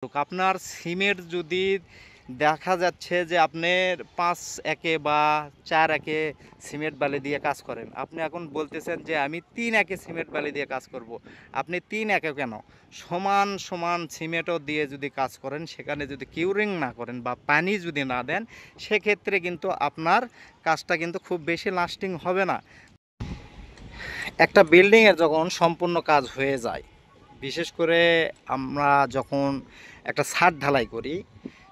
আপনার সিমেন্ট যদি দেখা যাচ্ছে যে আপনার 5 একে বা 4 একে সিমেন্ট বালি দিয়ে কাজ করেন, আপনি এখন বলতেছেন যে আমি 3 একে সিমেন্ট বালি দিয়ে কাজ করব। আপনি 3 একে কেন, সমান সমান সিমেন্টও দিয়ে যদি কাজ করেন, সেখানে যদি কিউরিং না করেন বা পানি যদি না দেন, সেক্ষেত্রে কিন্তু আপনার কাজটা কিন্তু খুব বেশি লাস্টিং হবে না। একটা বিল্ডিংয়ের যখন সম্পূর্ণ কাজ হয়ে যায়, বিশেষ করে আমরা যখন একটা ছাদ ঢালাই করি,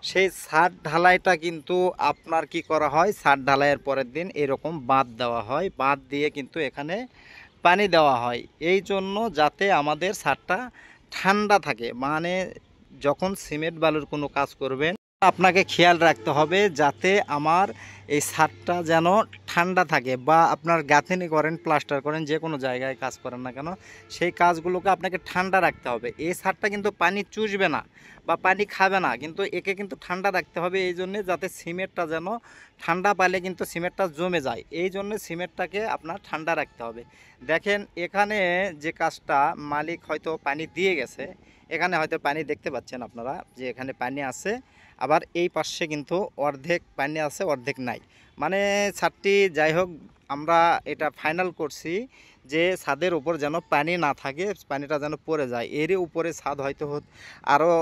সেই ছাদ ঢালাইটা কিন্তু আপনার কি করা হয়, ছাদ ঢালাইয়ের পরের দিন এরকম বাঁধ দেওয়া হয়, বাঁধ দিয়ে কিন্তু এখানে পানি দেওয়া হয়, এই জন্য যাতে আমাদের ছাদটা ঠান্ডা থাকে। মানে যখন সিমেন্ট বালুর কোনো কাজ করবেন, আপনাকে খেয়াল রাখতে হবে যাতে আমার এই ছাদটা যেন ঠান্ডা থাকে। বা আপনার গাঁথনি করেন, প্লাস্টার করেন, যে কোনো জায়গায় কাজ করেন না কেন, সেই কাজগুলোকে আপনাকে ঠান্ডা রাখতে হবে। এই ছাদটা কিন্তু পানি চুষবে না বা পানি খাবে না, কিন্তু একে কিন্তু ঠান্ডা রাখতে হবে, এই জন্যে যাতে সিমেন্টটা যেন ঠান্ডা পাইলে কিন্তু সিমেন্টটা জমে যায়, এই জন্য সিমেন্টটাকে আপনার ঠান্ডা রাখতে হবে। দেখেন এখানে যে কাজটা মালিক হয়তো পানি দিয়ে গেছে, এখানে হয়তো পানি দেখতে পাচ্ছেন আপনারা যে এখানে পানি আছে, আবার এই পাশে কিন্তু অর্ধেক পানি আছে অর্ধেক নাই। মানে ছাদটি যাই হোক, আমরা এটা ফাইনাল করছি যে ছাদের উপর যেন পানি না থাকে, পানিটা যেন পড়ে যায়। এরই উপরে ছাদ হয়তো আরও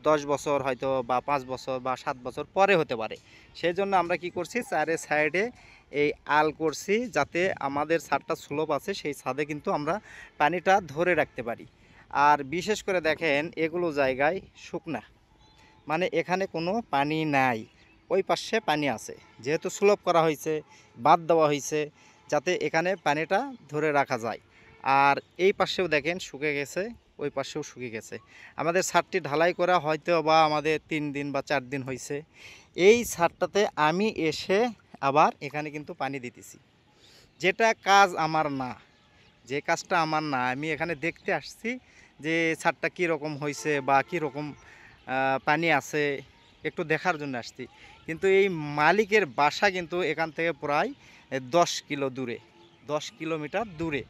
10 বছর হয়তো বা 5 বছর বা 7 বছর পরে হতে পারে। সেই জন্য আমরা কি করছি, চারে সাইডে এই আল করছি যাতে আমাদের ছাদটা স্লোপ আছে, সেই ছাদে কিন্তু আমরা পানিটা ধরে রাখতে পারি। আর বিশেষ করে দেখেন এগুলো জায়গায় শুকনা, মানে এখানে কোনো পানি নাই, ওই পাশে পানি আছে, যেহেতু স্লোপ করা হয়েছে, বাদ দেওয়া হয়েছে যাতে এখানে পানিটা ধরে রাখা যায়। আর এই পাশেও দেখেন শুকে গেছে, ওই পাশেও শুকিয়ে গেছে। আমাদের ছাদটি ঢালাই করা হয়তো বা আমাদের 3 দিন বা 4 দিন হয়েছে। এই ছাদটাতে আমি এসে আবার এখানে কিন্তু পানি দিতেছি, যেটা কাজ আমার না, যে কাজটা আমার না, আমি এখানে দেখতে আসছি যে ছাদটা কীরকম হয়েছে বা কীরকম পানি আছে, একটু দেখার জন্য আসছি। কিন্তু এই মালিকের বাসা কিন্তু এখান থেকে প্রায় 10 কিলো দূরে, 10 কিলোমিটার দূরে।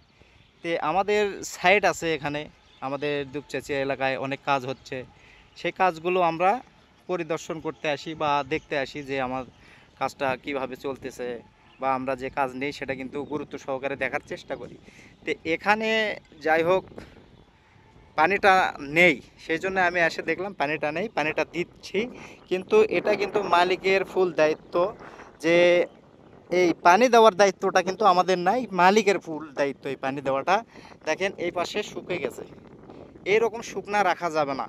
তে আমাদের সাইট আছে এখানে, আমাদের দুপচাচিয়া এলাকায় অনেক কাজ হচ্ছে, সেই কাজগুলো আমরা পরিদর্শন করতে আসি বা দেখতে আসি যে আমার কাজটা কিভাবে চলতেছে, বা আমরা যে কাজ নেই সেটা কিন্তু গুরুত্ব সহকারে দেখার চেষ্টা করি। তো এখানে যাই হোক পানিটা নেই, সেই জন্য আমি এসে দেখলাম পানিটা নেই, পানিটা দিচ্ছি। কিন্তু এটা কিন্তু মালিকের ফুল দায়িত্ব, যে এই পানি দেওয়ার দায়িত্বটা কিন্তু আমাদের নাই, মালিকের ফুল দায়িত্ব এই পানি দেওয়াটা। দেখেন এই পাশে শুকিয়ে গেছে, এইরকম শুকনা রাখা যাবে না।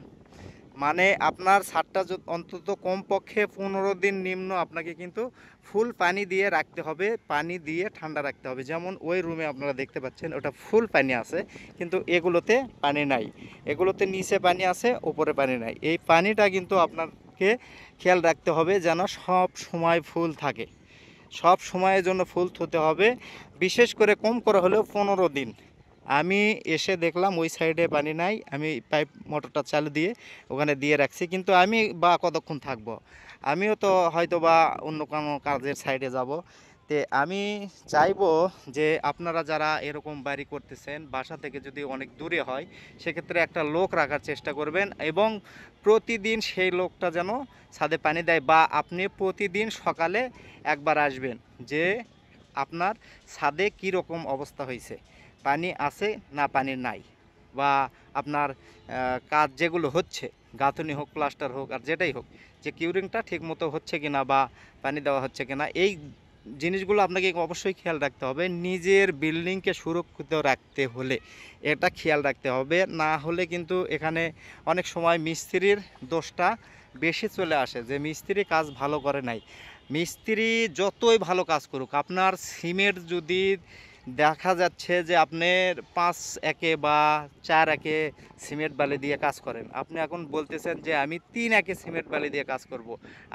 মানে আপনার ছাদটা অন্তত কমপক্ষে 15 দিন নিম্ন আপনাকে কিন্তু ফুল পানি দিয়ে রাখতে হবে, পানি দিয়ে ঠান্ডা রাখতে হবে। যেমন ওই রুমে আপনারা দেখতে পাচ্ছেন ওটা ফুল পানি আছে, কিন্তু এগুলোতে পানি নাই, এগুলোতে নিচে পানি আছে, উপরে পানি নাই। এই পানিটা কিন্তু আপনাকে খেয়াল রাখতে হবে যেন সব সময় ফুল থাকে, সব সময়ের জন্য ফুল থতে হবে। বিশেষ করে কম করে হলেও 15 দিন। আমি এসে দেখলাম ওই সাইডে পানি নাই, আমি পাইপ মোটরটা চালু দিয়ে ওখানে দিয়ে রাখছি, কিন্তু আমি বা কতক্ষণ থাকবো, আমিও তো হয়তো বা অন্য কোনো কাজের সাইডে যাব। তে আমি চাইবো যে আপনারা যারা এরকম বাড়ি করতেছেন, বাসা থেকে যদি অনেক দূরে হয়, সেক্ষেত্রে একটা লোক রাখার চেষ্টা করবেন, এবং প্রতিদিন সেই লোকটা যেন ছাদে পানি দেয়। বা আপনি প্রতিদিন সকালে একবার আসবেন যে আপনার ছাদে কী রকম অবস্থা হয়েছে, পানি আছে না পানি নাই, বা আপনার কাজ যেগুলো হচ্ছে, গাঁথনি হোক, প্লাস্টার হোক, আর যেটাই হোক, যে কিউরিংটা ঠিক মতো হচ্ছে কিনা বা পানি দেওয়া হচ্ছে কিনা, এই জিনিসগুলো আপনাকে অবশ্যই খেয়াল রাখতে হবে। নিজের বিল্ডিংকে সুরক্ষিত রাখতে হলে এটা খেয়াল রাখতে হবে, না হলে কিন্তু এখানে অনেক সময় মিস্ত্রির দোষটা বেশি চলে আসে, যে মিস্ত্রি কাজ ভালো করে নাই। মিস্ত্রি যতই ভালো কাজ করুক, আপনার সিমেন্ট যদি দেখা যাচ্ছে যে আপনার 5 একে বা 4 একে সিমেন্ট বালি দিয়ে কাজ করেন, আপনি এখন বলতেছেন যে আমি 3 একে সিমেন্ট বালি দিয়ে কাজ করব।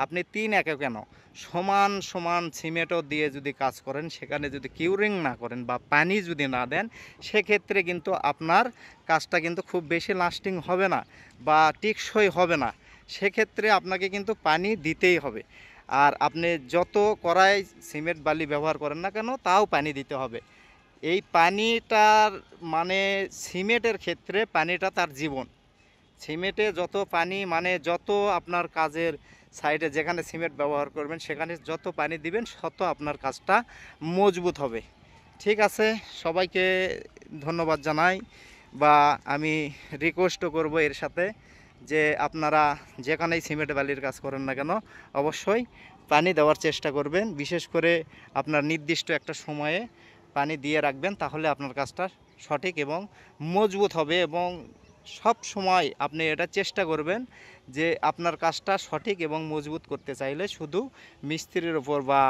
আপনি 3 একে কেন, সমান সমান সিমেন্টও দিয়ে যদি কাজ করেন, সেখানে যদি কিউরিং না করেন বা পানি যদি না দেন, সেক্ষেত্রে কিন্তু আপনার কাজটা কিন্তু খুব বেশি লাস্টিং হবে না বা টেকসই হবে না। সেক্ষেত্রে আপনাকে কিন্তু পানি দিতেই হবে। আর আপনি যত কড়াই সিমেন্ট বালি ব্যবহার করেন না কেন, তাও পানি দিতে হবে। এই পানিটার মানে সিমেন্টের ক্ষেত্রে পানিটা তার জীবন। সিমেন্টে যত পানি মানে যত আপনার কাজের সাইডে যেখানে সিমেন্ট ব্যবহার করবেন সেখানে যত পানি দিবেন তত আপনার কাজটা মজবুত হবে। ঠিক আছে, সবাইকে ধন্যবাদ জানাই, বা আমি রিকোয়েস্টও করব এর সাথে যে আপনারা যেখানেই সিমেন্ট বালির কাজ করেন না কেন অবশ্যই পানি দেওয়ার চেষ্টা করবেন। বিশেষ করে আপনার নির্দিষ্ট একটা সময়ে পানি দিয়ে রাখবেন, তাহলে আপনার কাজটা সঠিক এবং মজবুত হবে। এবং সব সময় আপনি এটা চেষ্টা করবেন যে আপনার কাজটা সঠিক এবং মজবুত করতে চাইলে শুধু মিস্ত্রির ওপর বা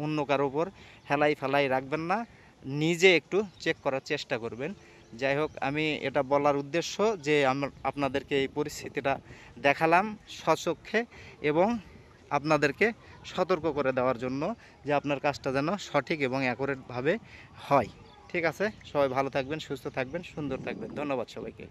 অন্য কারোর ওপর হেলাই ফেলাই রাখবেন না, নিজে একটু চেক করার চেষ্টা করবেন। যাই হোক, আমি এটা বলার উদ্দেশ্য যে আপনাদেরকে এই পরিস্থিতিটা দেখালাম স্বচক্ষে, এবং আপনাদেরকে সতর্ক করে দেওয়ার জন্য যে আপনার কাজটা যেন সঠিক এবং অ্যাকুরেটভাবে হয়। ঠিক আছে, সবাই ভালো থাকবেন, সুস্থ থাকবেন, সুন্দর থাকবেন। ধন্যবাদ সবাইকে।